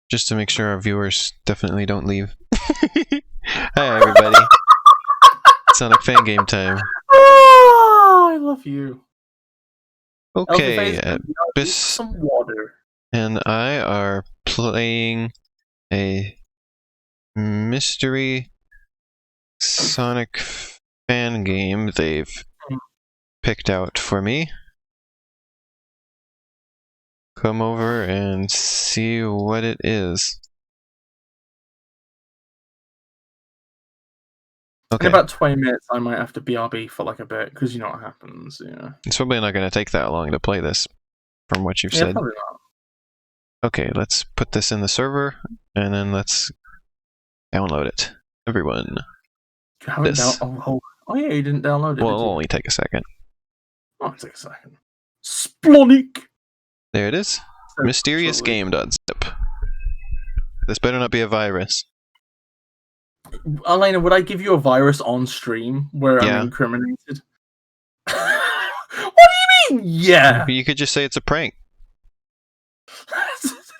Just to make sure our viewers definitely don't leave. Hi everybody. Sonic fan game time. Oh, I love you. Okay, Bis some water. and I are playing a mystery Sonic fan game they've picked out for me. Come over and see what it is. Okay. In about 20 minutes, I might have to BRB for like a bit, because you know what happens, yeah. It's probably not going to take that long to play this, from what you've said. Probably not. Okay, let's put this in the server, and then let's download it. Everyone. You haven't oh yeah, you didn't download it. Well, it'll only take a second. Oh, take a second. Splonic! There it is. MysteriousGame.zip. This better not be a virus. Elena, would I give you a virus on stream where Yeah. I'm incriminated? What do you mean, yeah? You could just say it's a prank.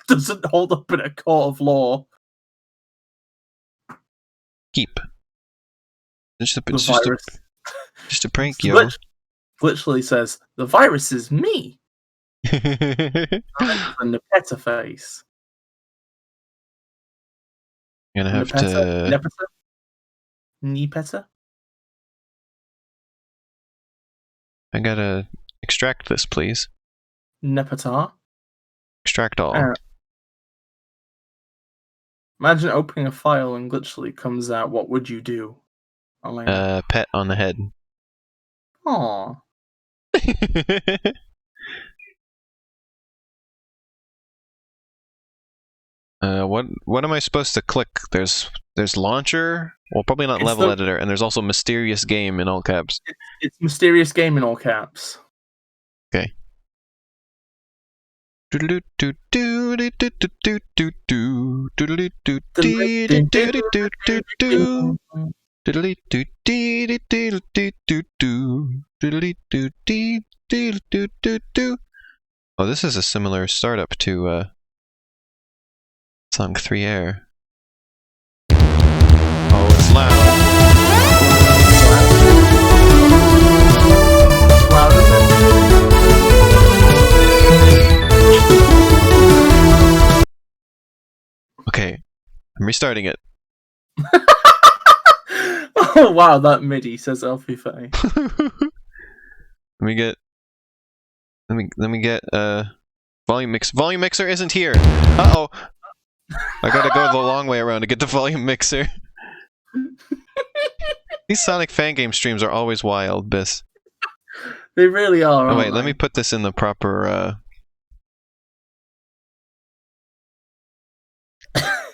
Doesn't hold up in a court of law. Keep. It's Virus. just a prank, yo. Literally says, the virus is me. And the peta face. Gonna have to... Nepeta? I gotta extract this, please. Nepetar? Extract all. Imagine opening a file and glitchily comes out, what would you do? Elena? Pet on the head. Aww. What am I supposed to click? There's launcher. Well, probably not level editor, and there's also mysterious game in all caps. It's mysterious game in all caps. Okay. Oh, this is a similar startup to Sonic 3 Air. Oh, it's loud. Okay, I'm restarting it. Oh wow, that MIDI says Elfie Faye. Let me get volume mix. Volume mixer isn't here. Uh-oh. I gotta go the long way around to get the volume mixer. These Sonic fan game streams are always wild, Bis. They really are. Oh wait, let me put this in the proper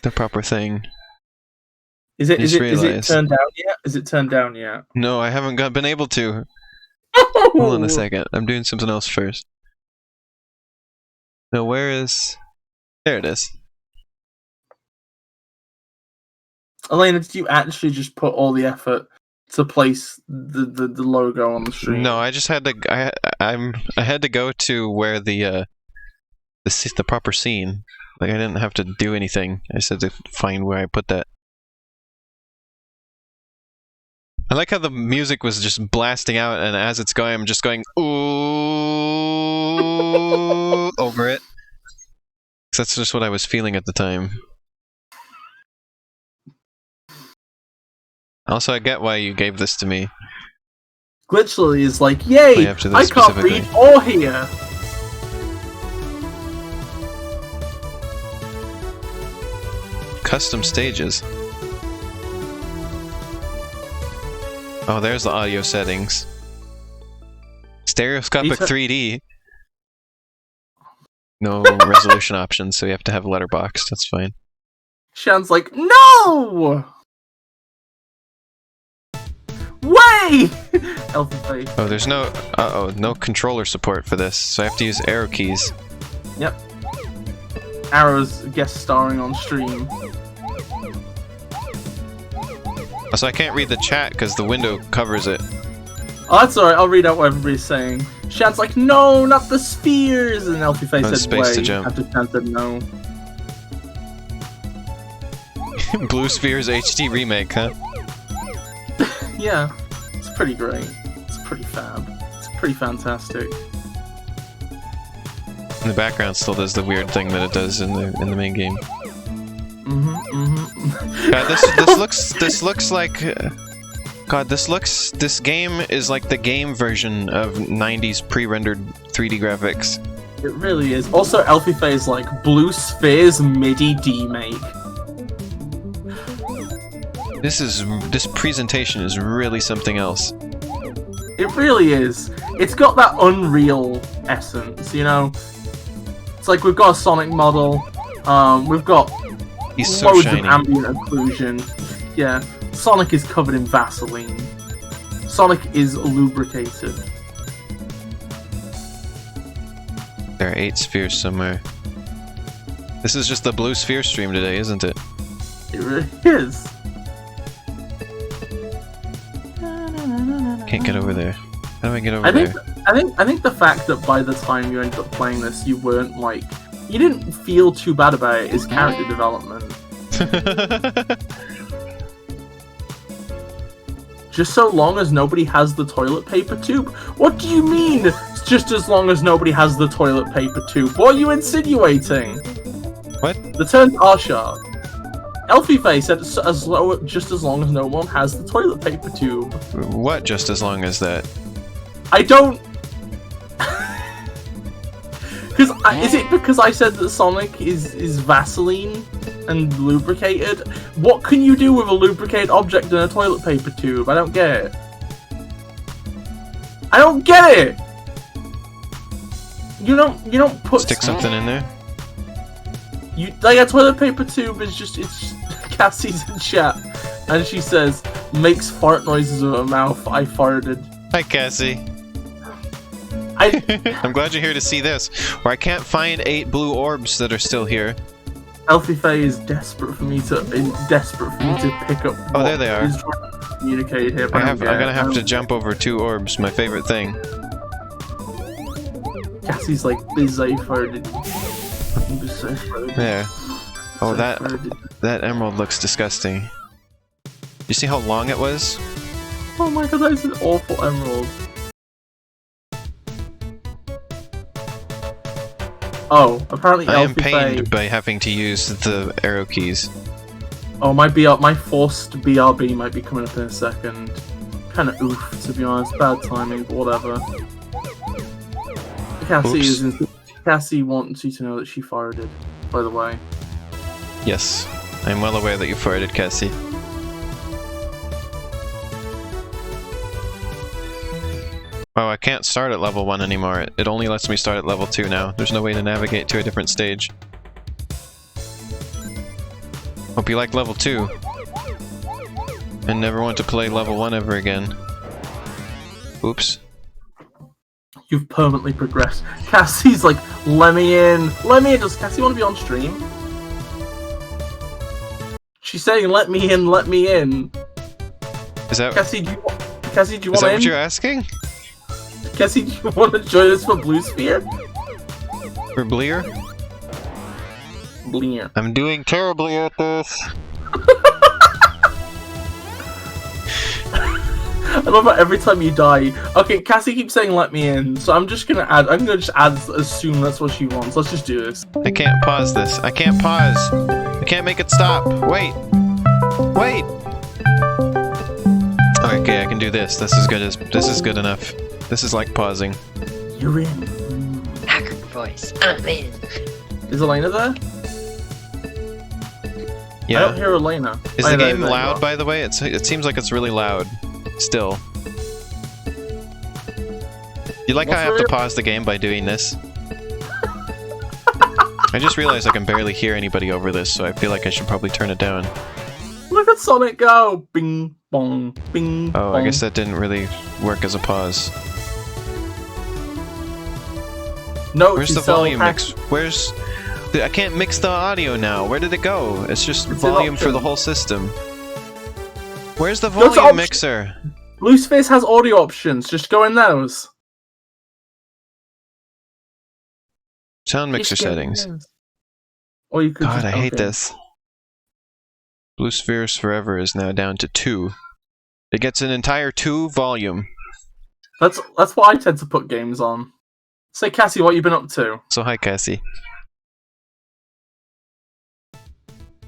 the proper thing. Is it turned down yet? Is it turned down yet? No, I haven't been able to. Hold on a second. I'm doing something else first. No, where is... There it is. Elena, did you actually just put all the effort to place the logo on the stream? No, I just had to... I had to go to where the proper scene. Like, I didn't have to do anything. I just had to find where I put that. I like how the music was just blasting out, and as it's going, I'm just going, ooh, over it. That's just what I was feeling at the time. Also, I get why you gave this to me. Glitchly is like, yay, I can't read or hear. Custom stages. Oh, there's the audio settings. Stereoscopic 3D. No resolution options, so you have to have letterbox. That's fine. Sean's like, no! Way! Oh, there's no... no controller support for this, so I have to use arrow keys. Yep. Arrow's guest starring on stream. So I can't read the chat because the window covers it. Oh, that's alright, I'll read out what everybody's saying. Sean's like, no, not the spheres! And Elfie Face said, space to jump. After Sean said no. Blue Spheres HD remake, huh? Yeah, it's pretty great. It's pretty fab. It's pretty fantastic. And the background still does the weird thing that it does in the main game. God, this looks like. God, this game is like the game version of 90s pre-rendered 3D graphics. It really is. Also, Elfie Faye's like Blue Spheres MIDI D-make. This presentation is really something else. It really is. It's got that Unreal essence, you know? It's like we've got a Sonic model, we've got He's so loads shiny. of ambient occlusion. Yeah, Sonic is covered in Vaseline. Sonic is lubricated. There are 8 spheres somewhere. This is just the blue sphere stream today, isn't it? It really is. Can't get over there. How do I get over there? I think the fact that by the time you ended up playing this, you weren't like, you didn't feel too bad about it is character development. Just so long as nobody has the toilet paper tube? What do you mean, just as long as nobody has the toilet paper tube? What are you insinuating? What? The turns are sharp. Elfie Face said just as long as no one has the toilet paper tube. What just as long as that? I don't... Is it because I said that Sonic is Vaseline and lubricated? What can you do with a lubricated object in a toilet paper tube? I don't get it. I don't get it! You don't put... Stick something in there? Like a toilet paper tube is just... It's Cassie's in chat, and she says, makes fart noises with her mouth. I farted. Hi, Cassie. I'm glad you're here to see this. Or I can't find 8 blue orbs that are still here. Elfie Faye is desperate for me to pick up. Oh, there they are. Is trying to communicate here. I'm gonna have to jump over 2 orbs. My favorite thing. Cassie's like busy farted. There. Oh, that emerald looks disgusting. You see how long it was? Oh my god, that is an awful emerald. Oh, apparently I am Elfie pained Faye... by having to use the arrow keys. Oh, my forced BRB might be coming up in a second. Kinda oof, to be honest. Bad timing, but whatever. Cassie wants you to know that she farted, by the way. Yes, I'm well aware that you farted, Cassie. Oh, I can't start at level 1 anymore. It only lets me start at level 2 now. There's no way to navigate to a different stage. Hope you like level 2. And never want to play level 1 ever again. Oops. You've permanently progressed. Cassie's like, let me in. Let me in. Does Cassie want to be on stream? She's saying, let me in, let me in. Is that... Cassie, do you want in? Is that what you're asking? Cassie, do you want to join us for Blue Sphere? For Bleer? Bleer. I'm doing terribly at this. I love how every time you die. Okay, Cassie keeps saying let me in, so I'm just gonna add. I'm gonna just assume that's what she wants. Let's just do this. I can't pause this. I can't pause. I can't make it stop. Wait. Wait. Okay, I can do this. This is good enough. This is like pausing. You're in. Hacker voice. I'm in. Is Elena there? Yeah. I don't hear Elena. Is the game loud, by the way? It seems like it's really loud. Still. You like how I have to pause the game by doing this? I just realized I can barely hear anybody over this, so I feel like I should probably turn it down. Look at Sonic go! Bing, bong, bing, Oh, bong. I guess that didn't really work as a pause. No, Where's the volume mix? Where's... I can't mix the audio now. Where did it go? It's just volume for the whole system. Where's the volume mixer? Blue Space has audio options. Just go in those. Sound mixer settings. Or you could God, just, I hate this. Blue Spheres Forever is now down to 2. It gets an entire 2 volume. That's what I tend to put games on. Say, Cassie, what you been up to? So hi, Cassie.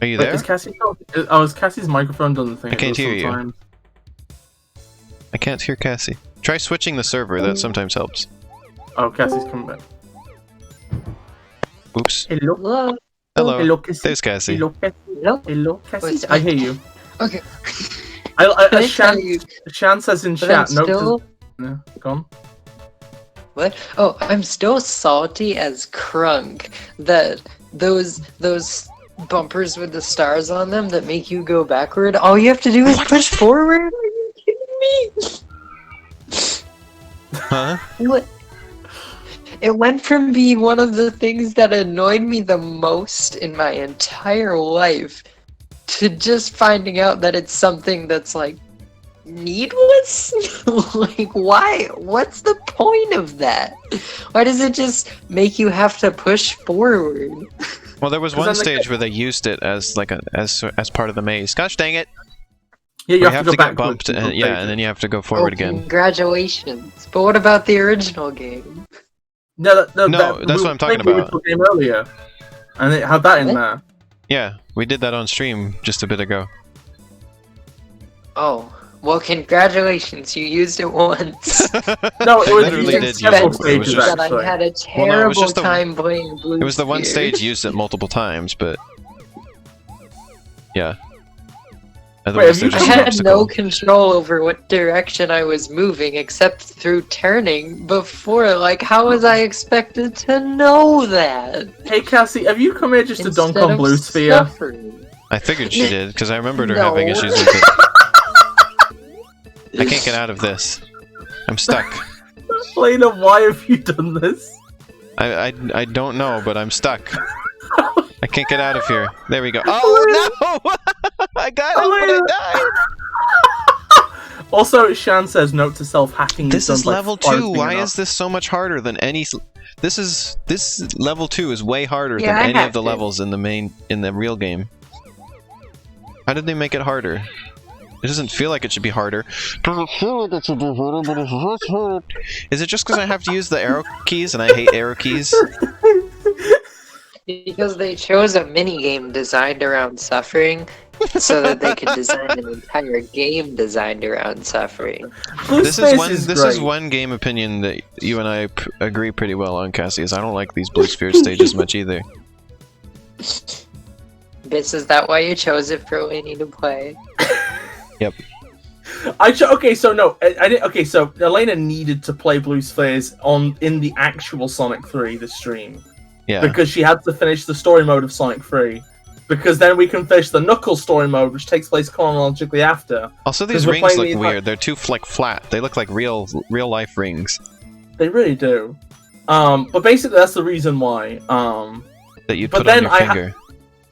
Are you Wait, there? is Cassie? Oh, is Cassie's microphone done the thing? I can't it does hear you. sometimes? I can't hear Cassie. Try switching the server, that sometimes helps. Oh, Cassie's coming back. Oops. Hello. Hello. Hello. Hello, Cassie. There's Cassie. Hello, Cassie. Hello. Hello, Cassie. Wait, I hear you. Okay. Shan says in But chat. I'm No, still. yeah, go on. What? Oh, I'm still salty as crunk that those bumpers with the stars on them that make you go backward. All you have to do is push forward. Are you kidding me? Huh? What? It went from being one of the things that annoyed me the most in my entire life to just finding out that it's something that's like needless. Like, why? What's the point of that? Why does it just make you have to push forward? Well, there was 'Cause one then stage where they used it as like as part of the maze. Gosh dang it! Yeah, you You have to go get backwards bumped, and and, yeah, and then you have to go Oh, forward again. congratulations! But what about the original game? No, that's what I'm talking we played about. the game earlier, and it had that in What? there. Yeah, we did that on stream just a bit ago. Oh, well, congratulations! You used it once. No, it was literally used did in use several it. It was stages, just, that I actually. had a Well, no, it was terrible just the- time playing Blue it was the one Sphere. stage used it multiple times, but yeah. Wait, Otherwise, have they're you just I an had no obstacle. control over what direction I was moving except through turning before. Like, how was I expected to know that? Hey, Cassie, have you come here just to dunk Instead on of Blue Sphere? suffering. I figured she did because I remembered her No. having issues with it. I can't get out of this. I'm stuck. Lena, why have you done this? I don't know, but I'm stuck. I can't get out of here. There we go. Oh no! I got it, but I died. Also, Shan says, note to self, hacking This done is by level 2. forcing Why enough. is this so much harder than any? This level 2 is way harder Yeah, than I any of hacked the it. levels in the real game. How did they make it harder? It doesn't feel like it should be harder. Is it just because I have to use the arrow keys and I hate arrow keys? Because they chose a minigame designed around suffering so that they could design an entire game designed around suffering. Blue This Space is great. one game opinion that you and I agree pretty well on, Cassie. Is I don't like these Blue Sphere stages much either. Bis, is that why you chose it for Lainey to play? Yep. Okay, so no, I didn't. Okay, so Elena needed to play Blue Spheres in the actual Sonic 3, the stream, Yeah. because she had to finish the story mode of Sonic 3. Because then we can finish the Knuckles story mode, which takes place chronologically after. Also, these 'Cause we're rings playing look the- weird. They're too like flat. They look like real life rings They really do. But basically, that's the reason why. that you But put on then your I finger.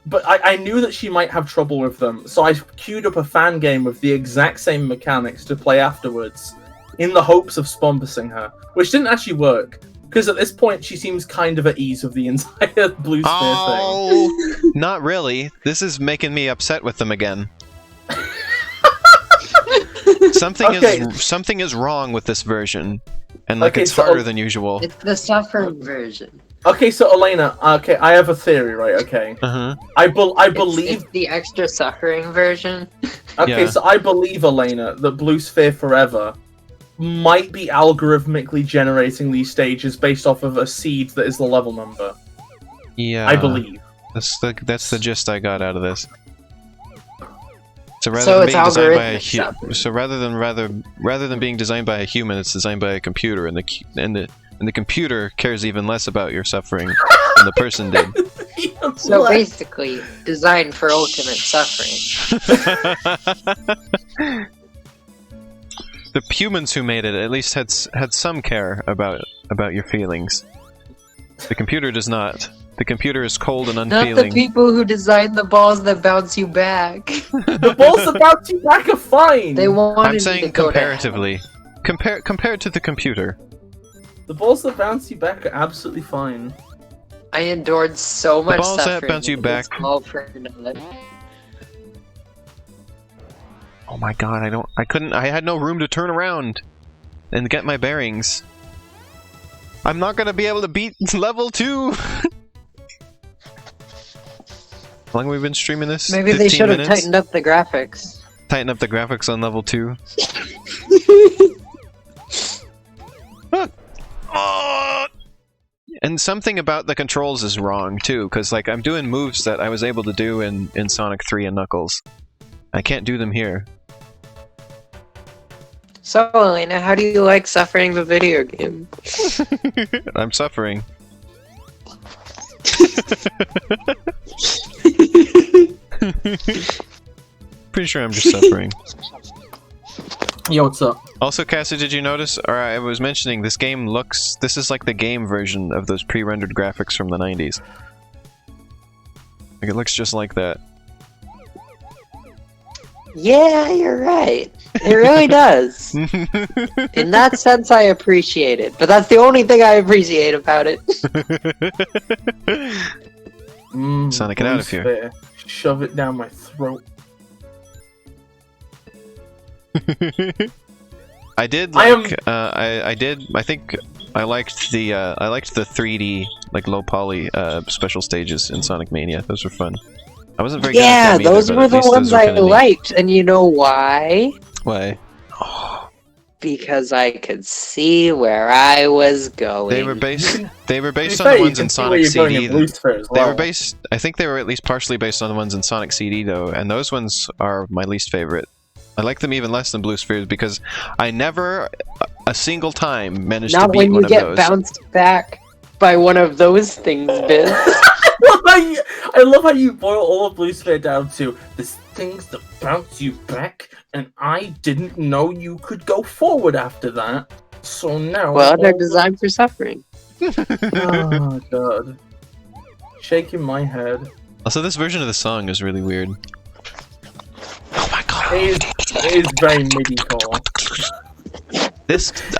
But I knew that she might have trouble with them, so I queued up a fan game with the exact same mechanics to play afterwards, in the hopes of spumbussing her, which didn't actually work, because at this point she seems kind of at ease with the entire Blue Sphere thing. Oh, not really. This is making me upset with them again. Okay. Something is wrong with this version, and like Okay, it's so- harder than usual. It's the suffering version. Okay, so Elena, okay, I have a theory, right? Okay, Uh huh. I It's believe. the extra suffering version. Okay, Yeah. so I believe, Elena, that Blue Sphere Forever might be algorithmically generating these stages based off of a seed that is the level number. Yeah. I believe. That's the gist I got out of this. So rather So than it's being designed by a algorithmic suffering. so rather than being designed by a human, it's designed by a computer, and the computer cares even less about your suffering than the person did. So What? basically, designed for ultimate suffering. The humans who made it at least had some care about your feelings. The computer does not. The computer is cold and Not the unfeeling. people who designed the balls that bounce you back. The balls that bounce you back are fine. They wanted I'm me to saying go comparatively. Compared to the computer. The balls that bounce you back are absolutely fine. To hell. I endured so much balls that suffering. bounce you in back- this small for nothing. Oh my god, I had no room to turn around and get my bearings. I'm not gonna be able to beat level 2! How long have we been streaming this? Maybe they 15 should have minutes? tightened up the graphics. Tighten up the graphics on level 2. And something about the controls is wrong too, because like I'm doing moves that I was able to do in Sonic 3 and Knuckles. I can't do them here. So, Elena, how do you like suffering the video game? I'm suffering. Pretty sure I'm just suffering. Yo, what's up? Also, Cassie, did you notice, or I was mentioning, this game looks... This is like the game version of those pre-rendered graphics from the 90s. Like, it looks just like that. Yeah, you're right. It really does. In that sense, I appreciate it. But that's the only thing I appreciate about it. Sonic, get out of here. Fair. Shove it down my throat. I did I like, I think I liked the 3D, like low poly, special stages in Sonic Mania. Those were fun. I wasn't very good at them either, those but were at the least ones those were I kinda neat. liked. And you know why? Why? Because I could see where I was going. They were based on Fair, the you ones can in see where Sonic you're going CD. in Blue Sphere as They well. were based, I think they were at least partially based on the ones in Sonic CD though, and those ones are my least favorite. I like them even less than Blue Spheres because I never, a single time, managed to Not beat when one you of get those. bounced back by one of those things, Biz. I love how you boil all of Blue Sphere down to there's things that bounce you back, and I didn't know you could go forward after that. So now. Well, they're designed for suffering. Oh god. Shaking my head. Also, this version of the song is really weird. Oh my god. It is very MIDI-core.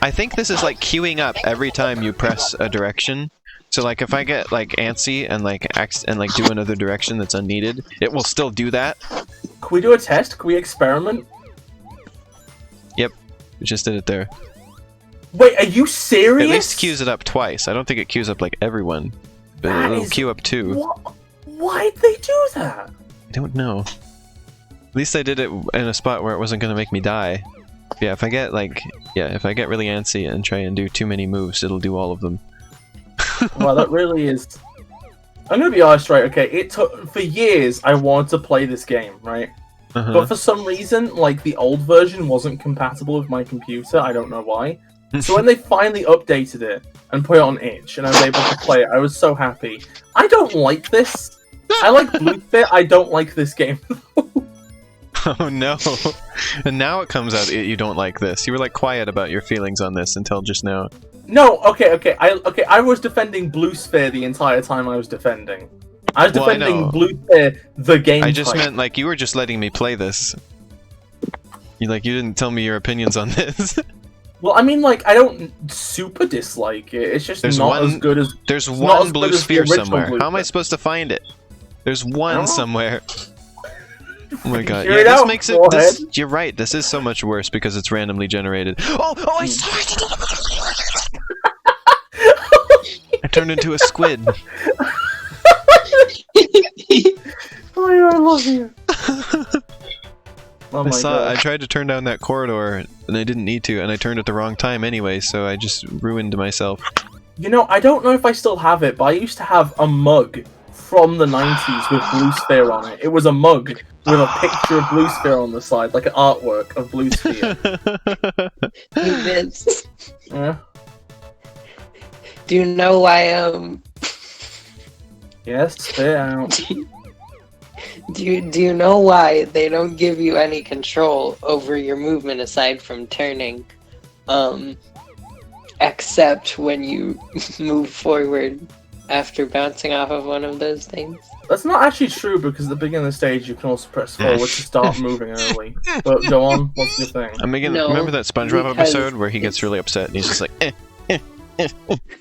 I think this is like queuing up every time you press a direction. So like if I get like antsy and like do another direction that's unneeded, it will still do that. Can we do a test? Can we experiment? Yep, we just did it there. Wait, are you serious? At least queues it up twice. I don't think it queues up like everyone, but That it'll is- queue up 2. Why'd they do that? I don't know. At least I did it in a spot where it wasn't gonna make me die. Yeah, if I get really antsy and try and do too many moves, it'll do all of them. Well, that really is. I'm gonna be honest, right? Okay, it took for years. I wanted to play this game, right? Uh-huh. But for some reason, like the old version wasn't compatible with my computer. I don't know why. So when they finally updated it and put it on itch, and I was able to play it, I was so happy. I don't like this. I like Blue Sphere. I don't like this game. Oh no! And now it comes out you don't like this. You were like quiet about your feelings on this until just now. No, okay. I was defending Blue Sphere the entire time I was defending. I was Well, I defending know. Blue Sphere, the game. I just type. meant like you were just letting me play this. You didn't tell me your opinions on this. Well, I mean, like, I don't super dislike it. It's just There's not one- as good as. There's not one as blue good as the sphere original somewhere. Blue How am I Sphere. supposed to find it? There's one don't know. somewhere. Oh my god! Figure Yeah, it this out, makes it. go This, ahead. you're right. This is so much worse because it's randomly generated. Oh! I saw it! I turned into a squid. Oh, yeah, I love you. Oh my I god. tried to turn down that corridor and I didn't need to, and I turned at the wrong time anyway, so I just ruined myself. You know, I don't know if I still have it, but I used to have a mug from the 90s with Blue Sphere on it. It was a mug with a picture of Blue Sphere on the side, like an artwork of Blue Sphere. You Biz. Yeah. Do you know why Yes, spit out. do you know why they don't give you any control over your movement aside from turning? Except when you move forward after bouncing off of one of those things. That's not actually true because at the beginning of the stage you can also press forward to start moving early. But go on, what's your thing? I'm making. No, Remember that SpongeBob because episode where he gets really upset and he's just like,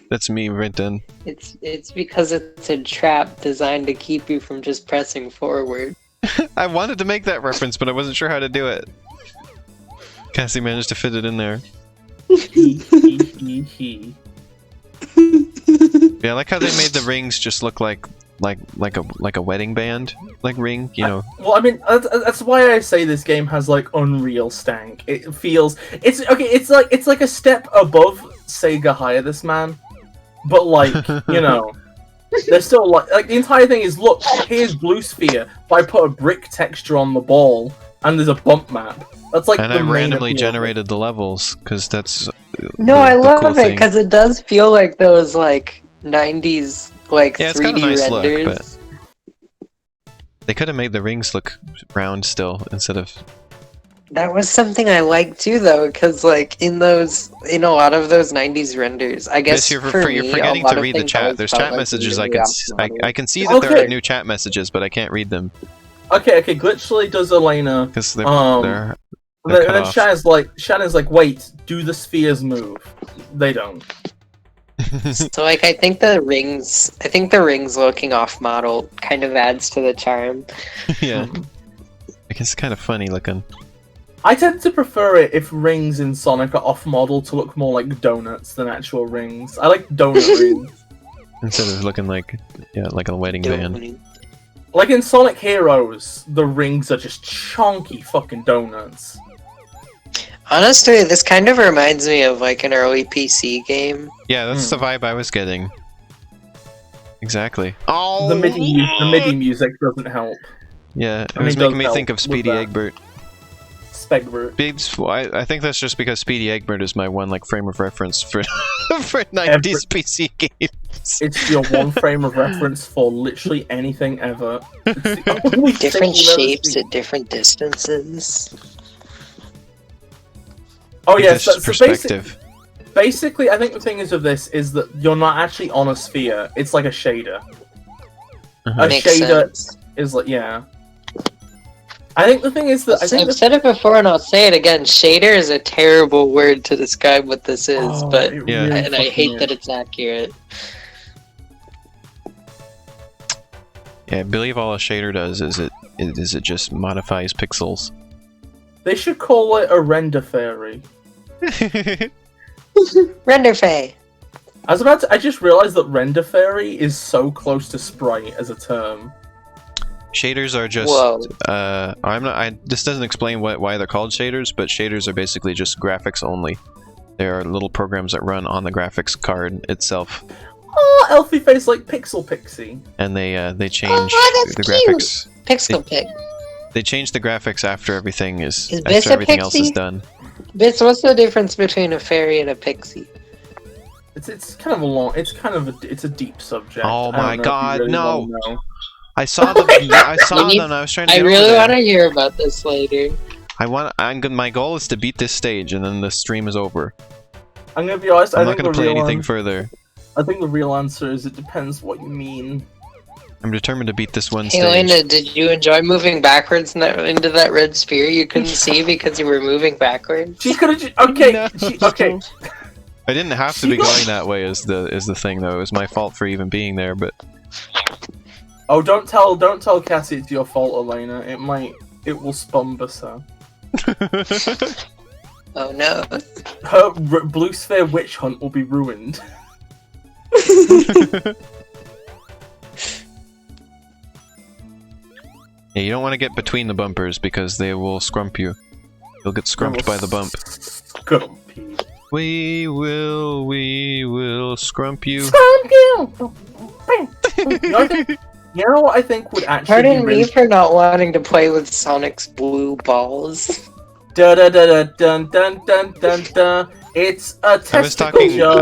That's me right then. It's because it's a trap designed to keep you from just pressing forward. I wanted to make that reference, but I wasn't sure how to do it. Cassie managed to fit it in there. He. Yeah, I like how they made the rings just look like a wedding band ring, you know. Well, I mean, that's why I say this game has like Unreal stank. It feels it's like a step above Sega Hire This Man, but like you know, they're still like the entire thing is look, here's Blue Sphere, but I put a brick texture on the ball and there's a bump map. That's like And the I main randomly appeal. generated the levels because that's No, the I cool love it thing. because it does feel like those like 90s like Yeah, it's got 3D a nice look, renders. They could have made the rings look round still instead of. That was something I liked too, though, because like in a lot of those '90s renders, I guess You're for you're me, forgetting a lot to of read the things chat. always There's felt chat like messages really I can see that there Okay. are new chat messages, but I can't read them Okay, Glitchly does Elena. because they're And cut then off. Shannon's like, wait, do the spheres move? They don't. So like I think the rings looking off model kind of adds to the charm. Yeah, I guess it's kind of funny looking. I tend to prefer it if rings in Sonic are off model to look more like donuts than actual rings. I like donut rings. Instead of looking like a wedding band. Like in Sonic Heroes, the rings are just chunky fucking donuts. Honestly, this kind of reminds me of like an early PC game. Yeah, that's the vibe I was getting. Exactly. Oh, The MIDI music doesn't help. Yeah, it I mean, was it making does me help think of with Speedy that. Egbert. Spegbert. I think that's just because Speedy Egbert is my one frame of reference for for 90s PC games. It's your one frame of reference for literally anything ever. It's the only thing Different you've ever shapes seen. at different distances. Oh yes, This so perspective. basically, I think the thing is with this is that you're not actually on a sphere. It's like a shader. Uh-huh. A Makes shader sense. is like I think the thing is that I think I've said it before and I'll say it again. Shader is a terrible word to describe what this is, but Yeah. and I hate that it's accurate. Yeah, I believe all a shader does is it just modifies pixels. they should call it a render fairy. Render Fay. I just realized that render fairy is so close to sprite as a term. Shaders are just Whoa. this doesn't explain why they're called shaders, but shaders are basically just graphics only. They are little programs that run on the graphics card itself, Oh, Elfie face like Pixel Pixie. and they change Oh, that's the cute. graphics. Pixel Pig. They change the graphics after everything is Is Bis after a everything else is pixie? done. Bis, what's the difference between a fairy and a pixie? It's kind of a long. It's a deep subject. Oh I don't my know if you God, really no. wanna know. I saw them. I saw You need- them. I was trying to I get over really there. want to hear about this later. My goal is to beat this stage, and then the stream is over. I'm gonna be honest. I'm I not think going to the play real anything an- further. I think the real answer is it depends what you mean. I'm determined to beat this one Hey, stage. Elena, did you enjoy moving backwards into that red sphere you couldn't see because you were moving backwards? She could have. Okay. No. Okay. I didn't have to be going that way. Is the thing though? It was my fault for even being there, but Oh, don't tell Cassie it's your fault, Elena. It will spambus her. Oh no. Her blue sphere witch hunt will be ruined. yeah, you don't want to get between the bumpers because they will scrump you. You'll get scrumped by the bump. Scrumpy. We will scrump you. You know what I think would actually Pardon be me really... for not wanting to play with Sonic's blue balls. Da da da da dun dun dun dun dun. It's a I was testicle talking. joke.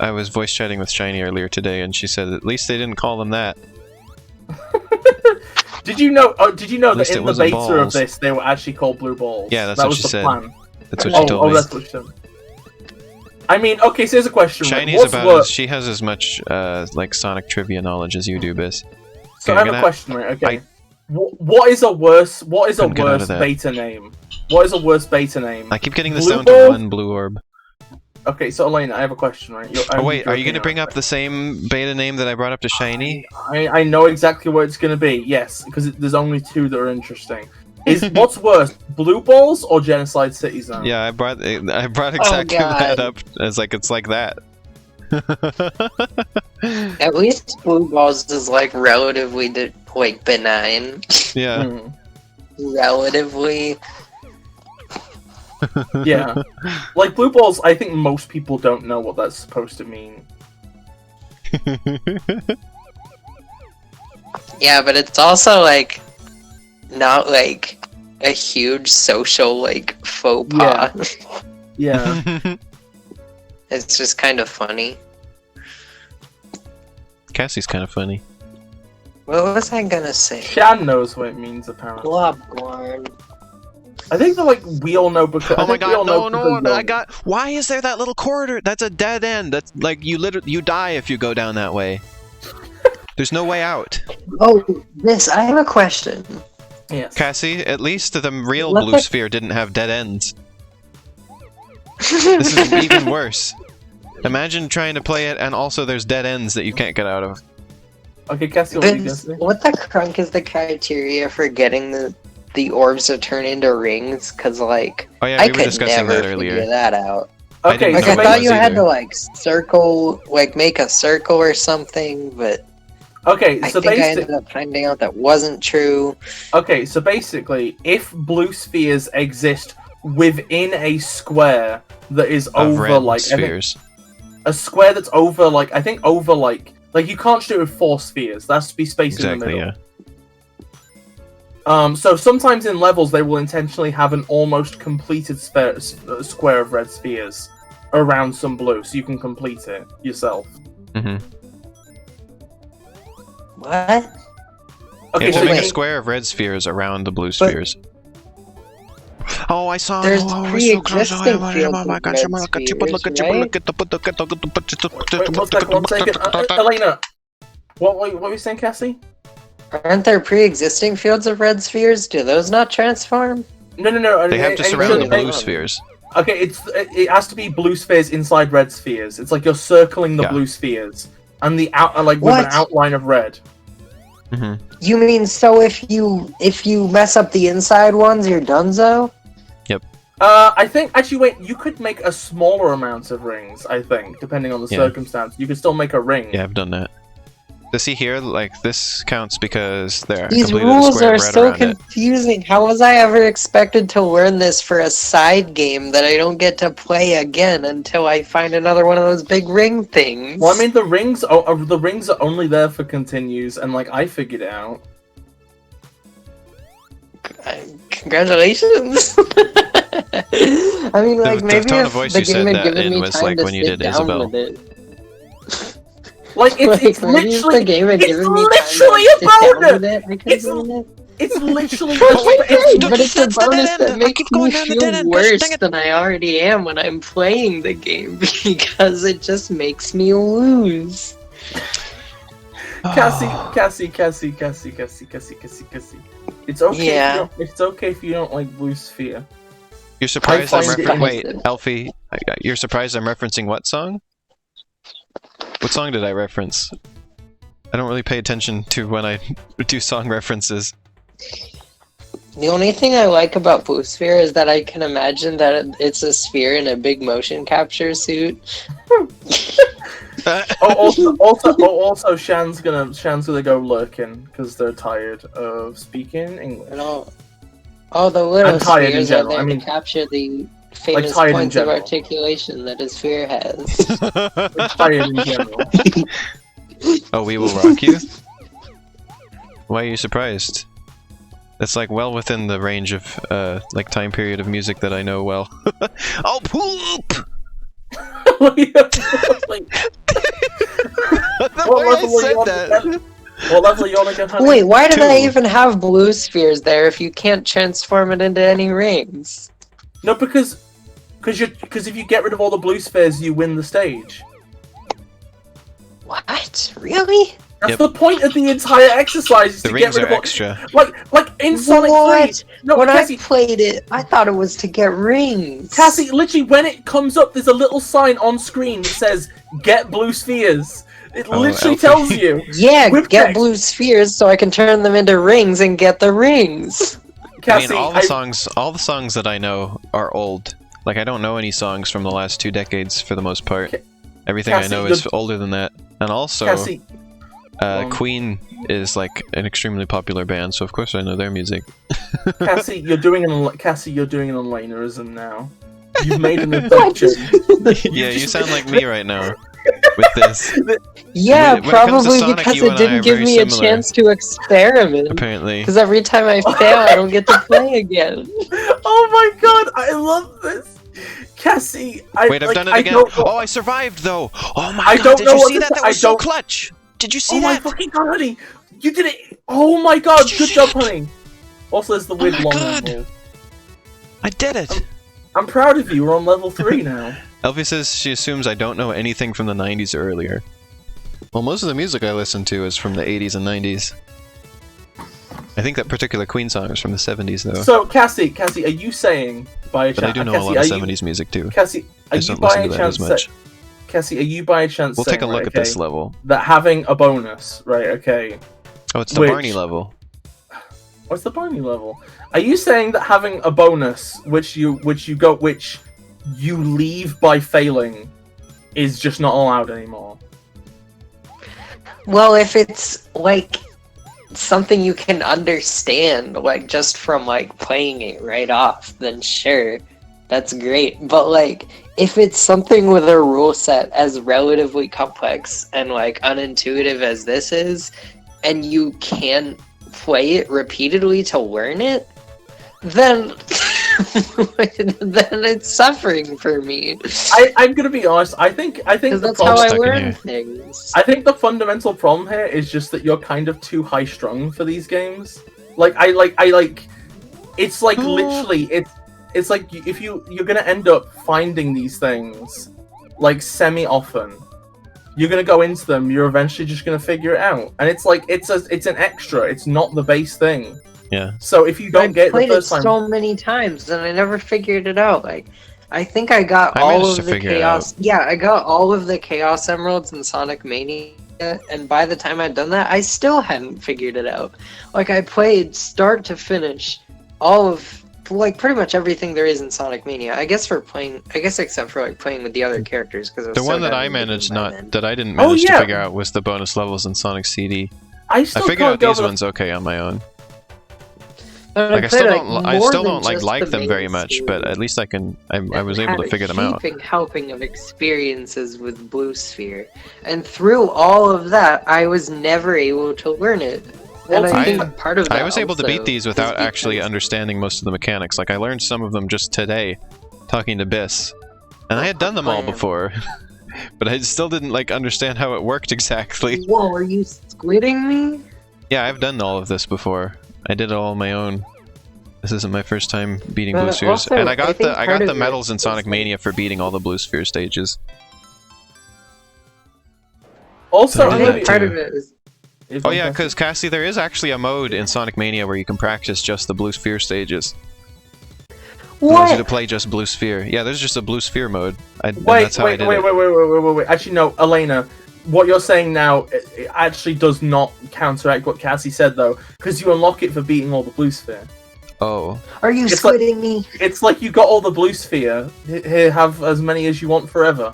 I was voice chatting with Shiny earlier today, and she said at least they didn't call them that. Did you know? Did you know At least that it in the wasn't beta of balls. this they were actually called blue balls? Yeah, that's that what was she the said. plan. That's what she told me. That's what she said. I mean, okay. So here's a question. right? Shiny's What's about worse? she has as much Sonic trivia knowledge as you do, Biz. So Okay, I have a question, right? Okay. I- What is a worse? What is a Couldn't get out of worse that. beta name? What is a worse beta name? I keep getting this Blue down ball? to one blue orb. Okay, so Elena, I have a question, right? Oh wait, are you gonna bring up the same beta name that I brought up to Shiny? I know exactly what it's gonna be. Yes, because there's only two that are interesting. is what's worse, blue balls or Genocide City Zone? Yeah, I brought exactly that God. up as like it's like that. At least blue balls is like relatively like benign. Yeah. Hmm. Relatively. Yeah. Like blue balls, I think most people don't know what that's supposed to mean. Yeah, but it's also like not like a huge social like faux pas. Yeah. It's just kind of funny. Cassie's kind of funny. What was I gonna say? Shan knows what it means apparently. Blobgorn. I think that like we all know because Oh my we all god, know no, because I got. Why is there that little corridor? That's a dead end. That's like you die if you go down that way. There's no way out. Oh, I have a question. Yes. Cassie, at least the real What blue the- sphere didn't have dead ends. This is even worse. Imagine trying to play it and also there's dead ends that you can't get out of. Okay, Cassie, what are you gonna say? What the crunk is the criteria for getting the orbs to turn into rings? Cause like Oh yeah, I we were could discussing never that figure earlier. that out. I Okay, didn't Like know I what it thought was you had either. to like circle, like make a circle or something, but Okay, I so think I basically, ended up finding out that wasn't true. okay, so basically, if blue spheres exist within a square that is Of over red like I think, spheres. a square that's over like I think over like you can't do it with 4 spheres. That has to be space in the Exactly, middle. yeah. So sometimes in levels they will intentionally have an almost completed square of red spheres around some blue, so you can complete it yourself. Mm-hmm. What? Okay, Yeah, so to make a wait. square of red spheres around the blue spheres. Oh, I saw. There's oh, it's so close. pre-existing Oh fields my of gosh! red I'm look at you, spheres, look at you, right? look at the wait, one second. Elena, what were you saying, Cassie? Aren't there pre-existing fields of red spheres? Do those not transform? No. They have to surround the blue spheres. Okay, it has to be blue spheres inside red spheres. It's like you're circling the Yeah. blue spheres and the out like with an What? outline of red. Mm-hmm. You mean so if you mess up the inside ones, you're donezo? I think actually wait, you could make a smaller amount of rings. I think depending on the Yeah. circumstance, you could still make a ring. Yeah, I've done that. To see here, like this counts because they're These completed a rules square are of red so around it. confusing. How was I ever expected to learn this for a side game that I don't get to play again until I find another one of those big ring things? Well, I mean the rings are only there for continues, and like I figured it out. Congratulations. I mean, like the maybe tone of if voice the you game said had that given in me was time like to when you sit did down Isabel. with it. Like it's Like, maybe if literally the game had it's given me time literally to a sit down bonus! with it, I could It's- have done it. it's literally wait, But it's a that's the dead bonus end. that I makes keep going me down the feel dead end. Gosh, worse dang it. than I already am when I'm playing the game because it just makes me lose. Cassie. It's okay. Yeah. It's okay if you don't like blue sphere. You're surprised I'm find it referencing. Wait, offensive. Elfie, you're surprised I'm referencing what song? What song did I reference? I don't really pay attention to when I do song references. The only thing I like about Blue Sphere is that I can imagine that it's a sphere in a big motion capture suit. Also, Shan's gonna go lurking because they're tired of speaking English. The little I'm tired in spheres are general, there I mean, to capture the famous tired in points of general. articulation that a sphere has. They're tired in general. Oh, we will rock you? Why are you surprised? That's like well within the range of like time period of music that I know well. Oh, poop! Like, The What way I level are you said on that. what level are you on again, honey? Wait, why do they 2. even have blue spheres there if you can't transform it into any rings? No, because if you get rid of all the blue spheres, you win the stage. What? Really? That's Yep. the point of the entire exercise. Is The to get rings rid are of all... extra. Like in Sonic 3. What? No, When Cassie, I played it, I thought it was to get rings. Cassie, literally, when it comes up, there's a little sign on screen that says "Get blue spheres." It Oh, literally Elfie. tells you. Yeah, With get text. blue spheres so I can turn them into rings and get the rings. Cassie, all the songs that I know are old. Like, I don't know any songs from the last 2 decades for the most part. Everything Cassie, I know is older than that. And also, Cassie, Queen is like an extremely popular band, so of course I know their music. Cassie, you're doing an unlanerism now. You've made an assumption. Yeah, you sound like me right now with this. Yeah, When it comes to probably Sonic, because you it and I are didn't give very me similar. a chance to experiment. Apparently. Because every time I fail, I don't get to play again. Oh my god, I love this. Cassie, Wait, I've done it again. Oh, I survived though. Oh my I god, don't did know you what see to that? say. That was I so don't- clutch. Did you see Oh my that? fucking god, honey! You did it! Oh my god, Did you good see job, that? honey. Also, there's the weird my long God. level. I did it. I'm proud of you. We're on level 3 now. Elvie says she assumes I don't know anything from the 90s or earlier. Well, most of the music I listen to is from the 80s and 90s. I think that particular Queen song is from the 70s, though. So, Cassie, are you saying by a But I chance? do know a lot of 70s music, too. Cassie, I are just you don't by listen a to that as chance much. Cassie, are you by a chance We'll saying, take a look right, at this okay, level. that having a bonus, right? Okay. Oh, it's the Which- Barney level. What's the Barney level? Are you saying that having a bonus, which you leave by failing, is just not allowed anymore? Well, if it's like something you can understand, like just from like playing it right off, then sure, that's great. But like, if it's something with a rule set as relatively complex and like unintuitive as this is, and you can play it repeatedly to learn it, then then it's suffering for me. I'm gonna be honest. I think Because the that's how problem. I stuck in learn here. things. I think the fundamental problem here is just that you're kind of too high strung for these games. It's like literally, it's like if you're gonna end up finding these things like semi often. You're gonna go into them. You're eventually just gonna figure it out, and it's like it's an extra. It's not the base thing. Yeah. So if you don't get it the played first it time, so many times and I never figured it out. Like, I think I got I all managed of to the figure it chaos. Yeah, I got all of the chaos emeralds in Sonic Mania, and by the time I'd done that, I still hadn't figured it out. Like, I played start to finish all of like pretty much everything there is in Sonic Mania. I guess except for like playing with the other characters because The one that I managed then. that I didn't Oh, manage to yeah. figure out was the bonus levels in Sonic CD. I I still figured can't out go these over ones okay on my own. But Like I played, still like, don't I more still than don't like just the them very main much, series. but at least I was able to Had figure them a out. heaping helping of experiences with Blue Sphere, and through all of that, I was never able to learn it. And I- I think part of that I was able to also beat these is without actually because- understanding most of the mechanics. Like I learned some of them just today, talking to Bis, and I had done them all Plan. before, but I still didn't like understand how it worked exactly. Whoa, are you squidding me? Yeah, I've done all of this before. I did it all on my own. This isn't my first time beating Blue Spheres, also, and I I got think the part of it medals in is Sonic like- Mania for beating all the Blue Sphere stages. Also, So I I'm did gonna that think be, part too. of it is Oh yeah, because Cassie, there is actually a mode in Sonic Mania where you can practice just the Blue Sphere stages. It allows you to what? play just Blue Sphere. Yeah, there's just a Blue Sphere mode. And Wait, that's how I wait, did wait, it. wait. Actually, no, Elena. What you're saying now it actually does not counteract what Cassie said, though, because you unlock it for beating all the Blue Sphere. Oh. Are you It's like- squidding me? It's like you got all the Blue Sphere. Here, have as many as you want forever.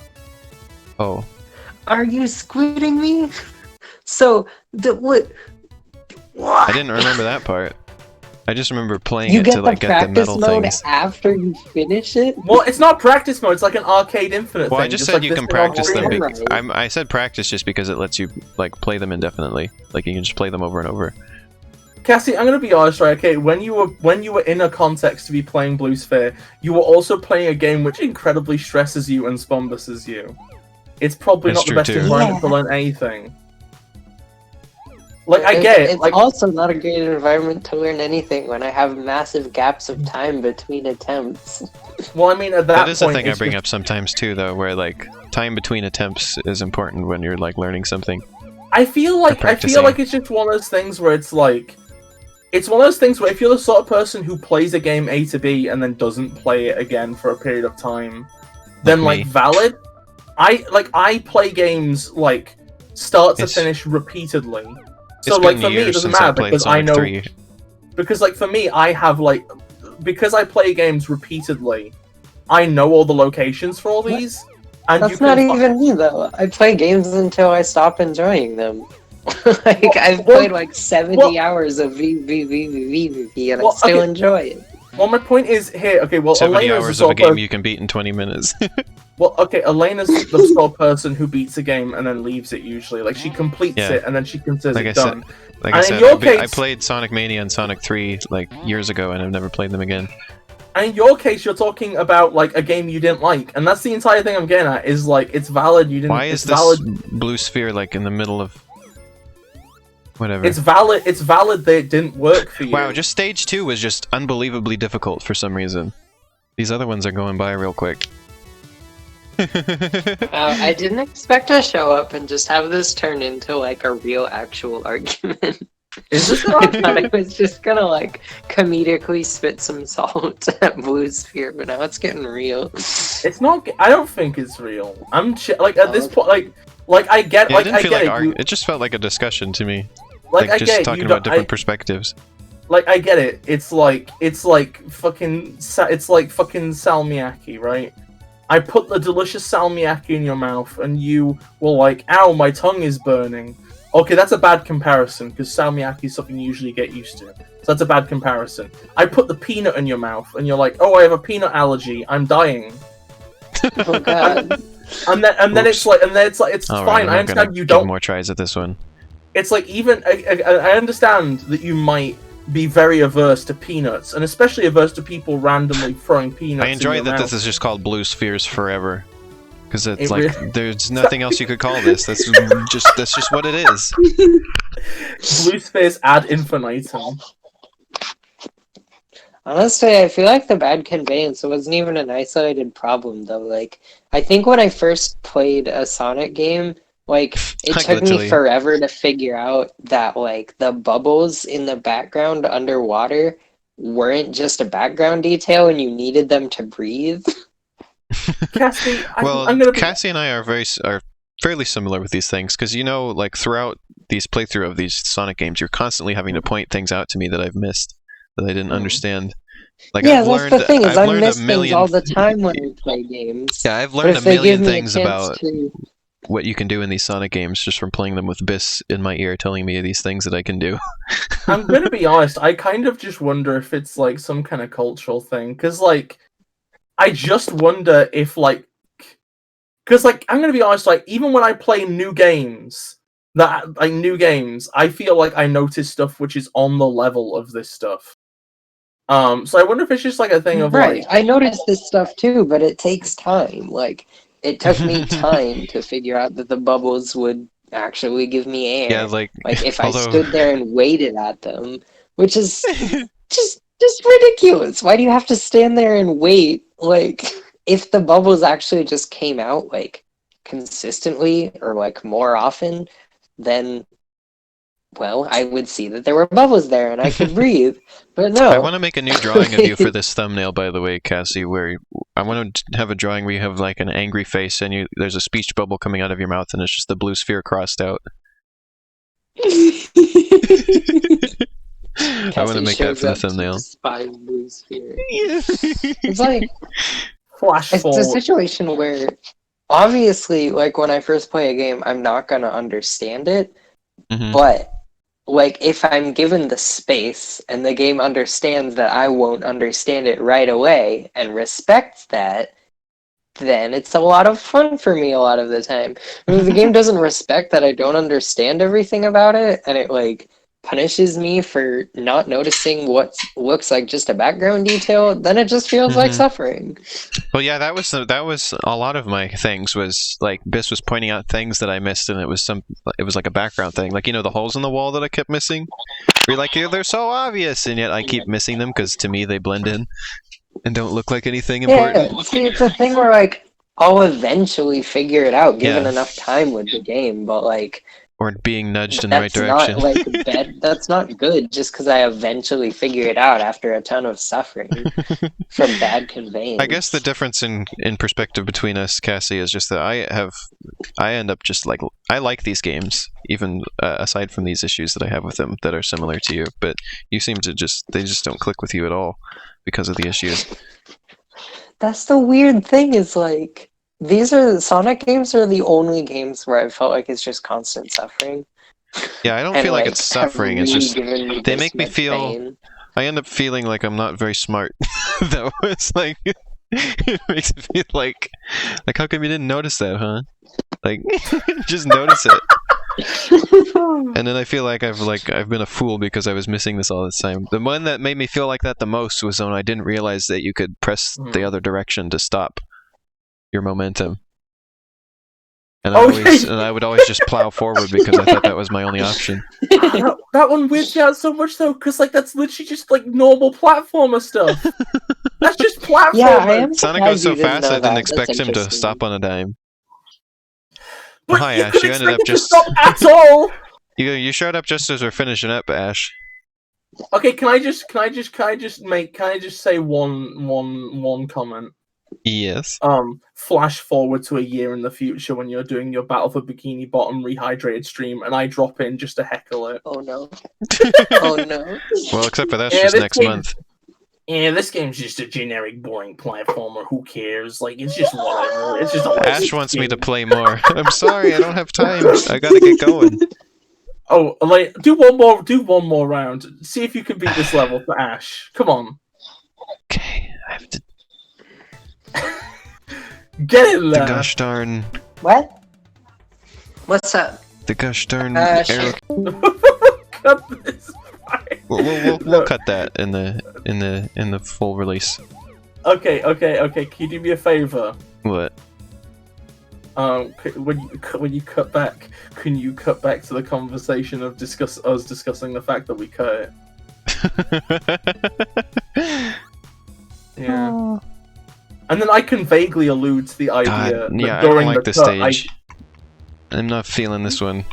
Oh. Are you squidding me? So the what? I didn't remember that part. I just remember playing You it get to the like get the practice metal mode things. after you finish it? Well, it's not practice mode. It's like an arcade infinite Well, thing. I just just said like you this can thing on practice them. screen. Right. I said practice just because it lets you like play them indefinitely. Like you can just play them over and over. Cassie, I'm gonna be honest, right? Okay, when you were in a context to be playing Blue Sphere, you were also playing a game which incredibly stresses you and spumbuses you. It's probably That's not the true, best too. environment to Yeah. learn anything. Like I get it. It's Like also not a great environment to learn anything when I have massive gaps of time between attempts. well, I mean, at that That is the point, thing I it's bring just- up sometimes too, though, where like time between attempts is important when you're like learning something. I feel like practicing. it's just one of those things where it's like, it's one of those things where if you're the sort of person who plays a game A to B and then doesn't play it again for a period of time, then Like like me. valid. I play games like start to It's- finish repeatedly. It's So been like for me it years doesn't since I matter played because I Sonic know 3. because like for me, I have like because I play games repeatedly, I know all the locations for all these. And That's not even me though. I play games until I stop enjoying them. Like I've played like 70 hours of V, and I still enjoy it. Well, my point is here. Okay, well, 70 Elena's hours the of sort a game you can beat in 20 minutes. Well, okay, Elena's the sort of person who beats a game and then leaves it usually. Like, she completes it and then she considers like it I said, done. Like and I said, in your case, I played Sonic Mania and Sonic 3 like years ago, and I've never played them again. And in your case, you're talking about like a game you didn't like, and that's the entire thing I'm getting at. Is like it's valid. You didn't. Why is it's valid. this blue sphere like in the middle of whatever? It's valid. It's valid that it didn't work for you. Wow, just stage 2 was just unbelievably difficult for some reason. These other ones are going by real quick. I didn't expect to show up and just have this turn into like a real actual argument. Is this I thought I was just gonna like comedically spit some salt at Blue Sphere, but now it's getting real. It's not. I don't think it's real. I'm like at this point, like I get, yeah, like it didn't I feel get like it. it just felt like a discussion to me. Like I just get it. talking about different perspectives. Like I get it. It's like fucking salmiakki, right? I put the delicious salmiakki in your mouth, and you were like, "Ow, my tongue is burning." Okay, that's a bad comparison because salmiakki is something you usually get used to. So that's a bad comparison. I put the peanut in your mouth, and you're like, "Oh, I have a peanut allergy. I'm dying." Oh god. And then it's like, it's All fine. right, I understand you don't. More tries at this one. It's like even I understand that you might be very averse to peanuts, and especially averse to people randomly throwing peanuts. I enjoy in your that mouth. this is just called Blue Spheres forever, because it's It like really- there's nothing else you could call this. That's just what it is. Blue space ad infinitum. Honestly, I feel like the bad conveyance wasn't even an isolated problem though. Like, I think when I first played a Sonic game, like, it Like, took literally. me forever to figure out that, like, the bubbles in the background underwater weren't just a background detail and you needed them to breathe. Cassie, Well, I'm gonna be. Cassie and I are fairly similar with these things, because like throughout these playthrough of these Sonic games, you're constantly having to point things out to me that I've missed, that I didn't understand. Like yeah, I've that's learned, the thing, is I've I learned miss a million. things all the time when we play games. Yeah, I've But learned a if they give million me a things chance about to... what you can do in these Sonic games just from playing them with Bis in my ear, telling me these things that I can do. I'm gonna be honest. I kind of just wonder if it's like some kind of cultural thing, because like, I just wonder if like, because like I'm gonna be honest. Like even when I play new games, I feel like I notice stuff which is on the level of this stuff. So I wonder if it's just like a thing of Right, like, I noticed this stuff too, but it takes time. Like, it took me time to figure out that the bubbles would actually give me air. Yeah, like if although... I stood there and waited at them, which is just ridiculous. Why do you have to stand there and wait? Like, if the bubbles actually just came out like consistently or like more often, then well, I would see that there were bubbles there and I could breathe. But no. I want to make a new drawing of you for this thumbnail, by the way, Cassie, where I want to have a drawing where you have like an angry face and there's a speech bubble coming out of your mouth and it's just the blue sphere crossed out. I want to make that for the thumbnail. Despise Blue Sphere. Yeah. It's like, flash it's a forward. situation where obviously, like, when I first play a game, I'm not gonna understand it, Mhm. but like, if I'm given the space and the game understands that I won't understand it right away and respects that, then it's a lot of fun for me a lot of the time. If the game doesn't respect that I don't understand everything about it, and it like punishes me for not noticing what looks like just a background detail, then it just feels like suffering. Well, yeah, that was a lot of my things. Was like Bis was pointing out things that I missed, and it was like a background thing, like the holes in the wall that I kept missing. You're like, they're so obvious, and yet I keep missing them because to me they blend in and don't look like anything important. Yeah, see, it's a thing where like I'll eventually figure it out given Yeah. enough time with the game, but like or being nudged in the right That's not direction. like bad. That's not good. Just because I eventually figure it out after a ton of suffering from bad conveyance. I guess the difference in perspective between us, Cassie, is just that I end up just like, I like these games, even aside from these issues that I have with them that are similar to you, but you seem to they just don't click with you at all because of the issues. That's the weird thing. Is like Sonic games are the only games where I felt like it's just constant suffering. Yeah, I don't And, feel like it's have suffering. It's really just given me they this make me much feel. pain. I end up feeling like I'm not very smart. Though it's like it makes me feel like how come you didn't notice that, huh? Like just notice it. And then I feel like I've been a fool because I was missing this all this time. The one that made me feel like that the most was when I didn't realize that you could press the other direction to stop your momentum. And I would always just plow forward because I thought that was my only option. That one weirds me out so much though, because like that's literally just like normal platformer stuff. That's just platformer. Yeah, I am Sonic surprised goes so you didn't fast know I didn't that. expect That's him to interesting. stop on a dime. But Hi, you Ash. could You ended expect up it to just stop at all. you showed up just as we're finishing up, Ash. Okay, can I just say one comment? Yes. Flash forward to a year in the future when you're doing your Battle for Bikini Bottom rehydrated stream, and I drop in just to heckle it. Oh no! Oh no! Well, except for that's Yeah, just this next game- month. Yeah, this game's just a generic, boring platformer. Who cares? Like, it's just whatever. It's just a Ash wants me to play more. I'm sorry, I don't have time. I gotta get going. Oh, like, do one more round. See if you can beat this level for Ash. Come on, Okay, I have to. get in The there. gosh darn. What? What's up? The gosh darn Ash. arrow. Cut this. We'll cut that in the full release. Okay. Can you do me a favor? What? When you cut back, can you cut back to the conversation of us discussing the fact that we cut it? Yeah. And then I can vaguely allude to the idea God, that yeah, I during don't like the this cut, stage. I'm not feeling this one.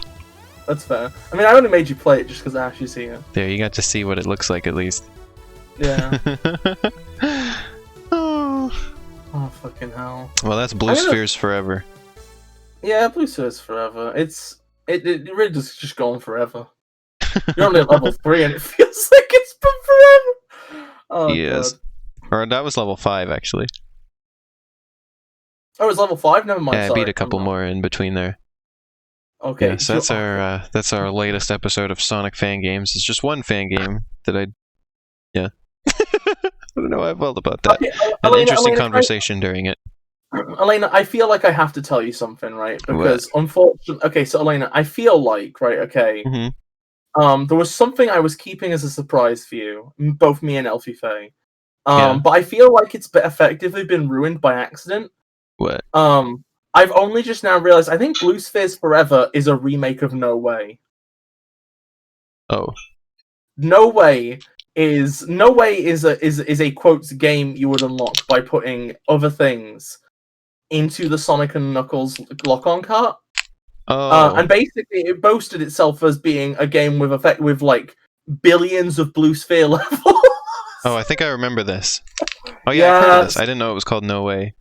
That's fair. I mean, I only made you play it just because Ash is here. There, you got to see what it looks like at least. Yeah. Oh. Oh, fucking hell. Well, that's Blue Spheres forever. Yeah, Blue Spheres forever. It really does just go on forever. You're only at level 3 and it feels like it's been forever. Oh, Yes. God. Or that was level 5, actually. Oh, it's level 5? Never mind. Yeah, I sorry. beat a couple more in between there. Okay. Yeah, so that's our latest episode of Sonic Fan Games. It's just one fan game that yeah. I don't know how I felt about that. Okay, An interesting Elena, conversation during it. Elena, I feel like I have to tell you something, right? Because unfortunately, okay, so Elena, I feel like, right, okay, there was something I was keeping as a surprise for you, both me and Elfie Faye. But I feel like it's effectively been ruined by accident. What? I've only just now realized. I think Blue Spheres Forever is a remake of No Way. Oh. No Way is a quotes game you would unlock by putting other things into the Sonic and Knuckles lock-on cart. Oh. And basically, it boasted itself as being a game with like billions of blue sphere levels. Oh, I think I remember this. Oh yeah, I've heard of this. I didn't know it was called No Way.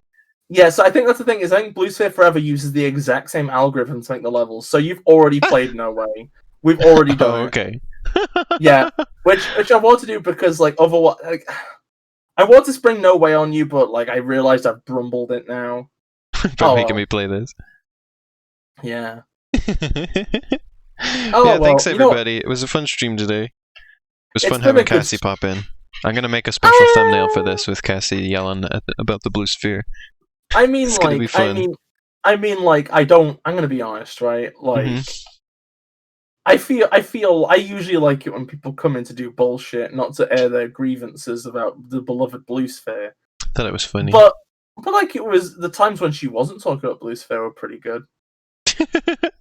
Yeah, so I think that's the thing. I think Blue Sphere Forever uses the exact same algorithm to make the levels. So you've already played No Way. We've already done it. Okay. Yeah, which I want to do because like otherwise, like, I want to spring No Way on you, but like I realized I've brumbled it now. By making me play this. Yeah. Yeah, thanks everybody. It was a fun stream today. It was fun having Cassie pop in. I'm gonna make a special thumbnail for this with Cassie yelling about the blue sphere. I mean, it's gonna be fun. I mean, like, I'm gonna be honest, right? Like, I usually like it when people come in to do bullshit, not to air their grievances about the beloved blue sphere. I thought it was funny. But like, it was the times when she wasn't talking about blue sphere were pretty good.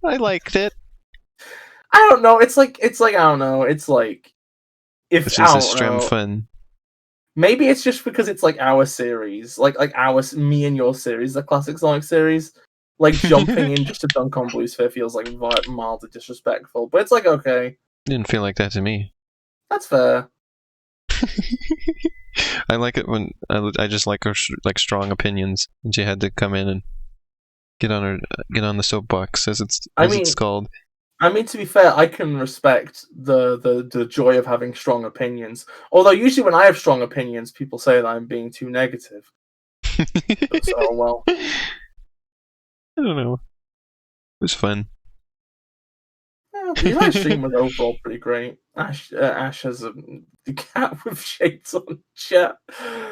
I liked it. I don't know. It's like I don't know. It's like if it's just a strum fun. Maybe it's just because it's like our series, like me and your series, the classic Sonic series. Like jumping in just to dunk on Blue Sphere feels like mildly disrespectful, but it's like okay, Didn't feel like that to me. that's fair. I like it when I just like her like strong opinions, and she had to come in and get on the soapbox as it's called. I mean, to be fair, I can respect the joy of having strong opinions. Although usually when I have strong opinions, people say that I'm being too negative. So well, I don't know. It was fun. yeah, the live stream was overall pretty great. Ash has a cat with shades on chat.